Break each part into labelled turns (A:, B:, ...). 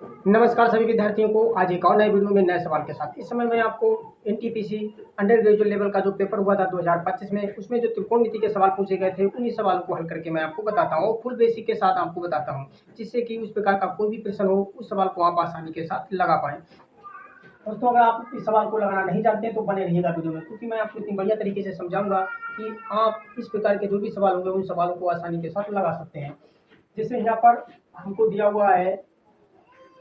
A: नमस्कार सभी विद्यार्थियों को। आज एक और नए वीडियो में नए सवाल के साथ। इस समय मैं आपको एनटीपीसी अंडर ग्रेजुएट लेवल का जो पेपर हुआ था 2025 में, उसमें जो त्रिकोणमिति के सवाल पूछे गए थे, उन्हीं सवालों को हल करके मैं आपको बताता हूँ, फुल बेसिक के साथ आपको बताता हूँ, जिससे कि उस प्रकार का कोई भी प्रश्न हो, उस सवाल को आप आसानी के साथ लगा पाएँ। दोस्तों, अगर आप इस सवाल को लगाना नहीं जानते हैं तो बने रहिएगा वीडियो में, क्योंकि मैं आपको इतनी बढ़िया तरीके से समझाऊंगा कि आप इस प्रकार के जो भी सवाल होंगे उन सवालों को आसानी के साथ लगा सकते हैं। जैसे यहाँ पर हमको दिया हुआ है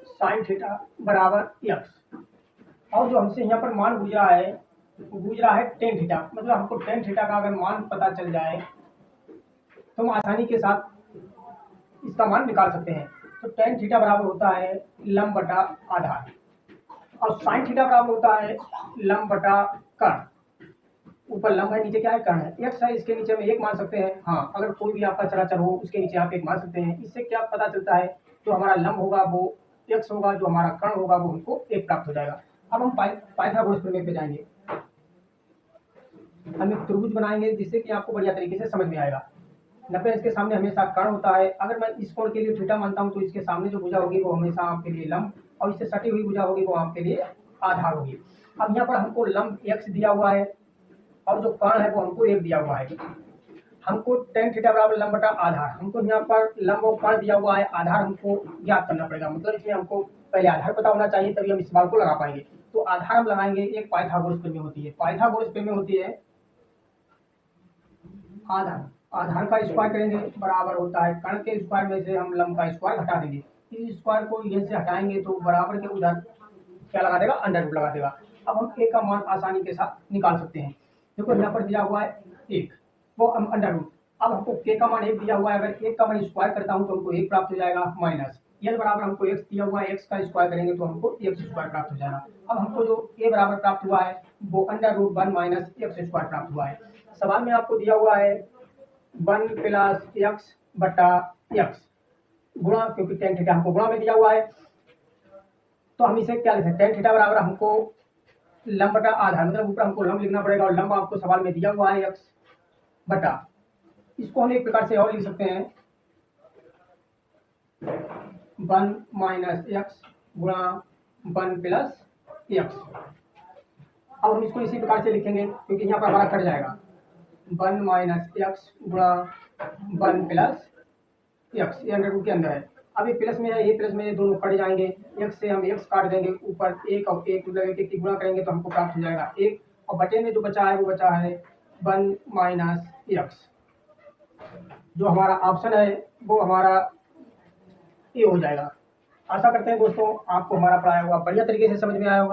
A: साइन थीटा बराबर एक्स, और जो हमसे यहाँ पर मान पूछ रहा है टेन थीटा। मतलब हमको टेन थीटा का अगर मान पता चल जाए तो हम आसानी के साथ इसका मान निकाल सकते हैं। तो टेन थीटा बराबर होता है लंब बटा आधार, और साइन थीटा बराबर होता है लंब बटा कर्ण। ऊपर लंब है, नीचे क्या है, कर्ण है। एक्स है, इसके नीचे हम एक मान सकते हैं। हाँ, अगर कोई भी आपका चराचर हो उसके नीचे आप एक मान सकते हैं। इससे क्या पता चलता है, जो हमारा लंब होगा वो एक्स होगा, जो हमारा कर्ण होगा वो हमको एक प्राप्त हो जाएगा। अब हम पाइथागोरस प्रमेय पे जाएंगे। हम एक त्रिभुज बनाएंगे जिससे कि आपको बढ़िया तरीके से समझ में आएगा। 90 अंश के सामने हमेशा कर्ण होता है। अगर मैं इस कोण के लिए थीटा मानता हूं तो इसके सामने जो भुजा होगी वो हमेशा आपके लिए लंब, और इससे सटी हुई भुजा होगी वो आपके लिए आधार होगी। अब यहाँ पर हमको लंब एक्स दिया हुआ है और जो कर्ण है वो हमको एक दिया हुआ है। हमको टेन थीटा बराबर लंब बटा आधार, हमको यहाँ पर लंब और कर्ण दिया हुआ है, आधार हमको ज्ञात करना पड़ेगा। मतलब इसमें हमको पहले आधार पता होना चाहिए, तभी हम इस सवाल को लगा पाएंगे। तो आधार हम लगाएंगे, एक पाइथागोरस प्रमेय होती है। पाइथागोरस प्रमेय होती है आधार, आधार का स्क्वायर करेंगे बराबर होता है कर्ण के स्क्वायर में से हम लंब का स्क्वायर हटा देंगे। इस स्क्वायर को ये से हटाएंगे तो बराबर के उधर क्या लगा देगा, अंडर रूट लगा देगा। अब हम ए का मान आसानी के साथ निकाल सकते हैं। देखो यहाँ पर दिया हुआ है एक, वो हम अंडर रूट। अब हमको के का मान एक दिया हुआ है, अगर एक का मान स्क्वायर करता हूँ तो हमको एक प्राप्त हो जाएगा, माइनस एल बराबर हमको एक्स दिया हुआ है, एक्स का स्क्वायर करेंगे तो हमको एक्स स्क्वायर प्राप्त हो जाएगा। अब हमको जो ए बराबर प्राप्त हुआ है वो under root one minus x square प्राप्त हुआ है। सवाल में आपको दिया हुआ है वन प्लस एक्स बटा एक्स गुणा, क्योंकि टेन थीटा हमको गुणा में दिया हुआ है तो हम इसे क्या लिख सकते हैं, टेन थीटा बराबर हमको लंब बटा आधार, मतलब ऊपर हमको लंब लिखना पड़ेगा, और लंब आपको सवाल में दिया हुआ है एक्स बटा, इसको हम एक प्रकार से और लिख सकते हैं वन माइनस एक्स गुणा वन प्लस एक्स। अब हम इसको इसी प्रकार से लिखेंगे क्योंकि यहाँ पर हमारा कट जाएगा, वन माइनस एक्स गुणा वन प्लस एक्स, ये अंडर रूट के अंदर है। अब ये प्लस में है, ये प्लस में, ये दोनों कट जाएंगे। एक्स से हम एक्स काट देंगे, ऊपर एक और एक मतलब एक की गुणा करेंगे तो हमको प्राप्त हो जाएगा एक, और बटे में जो बचा है वो बचा है वन माइनस एक्स। जो हमारा ऑप्शन है वो हमारा ये हो जाएगा। आशा करते हैं दोस्तों आपको हमारा पढ़ाया हुआ बढ़िया तरीके से समझ में आया होगा।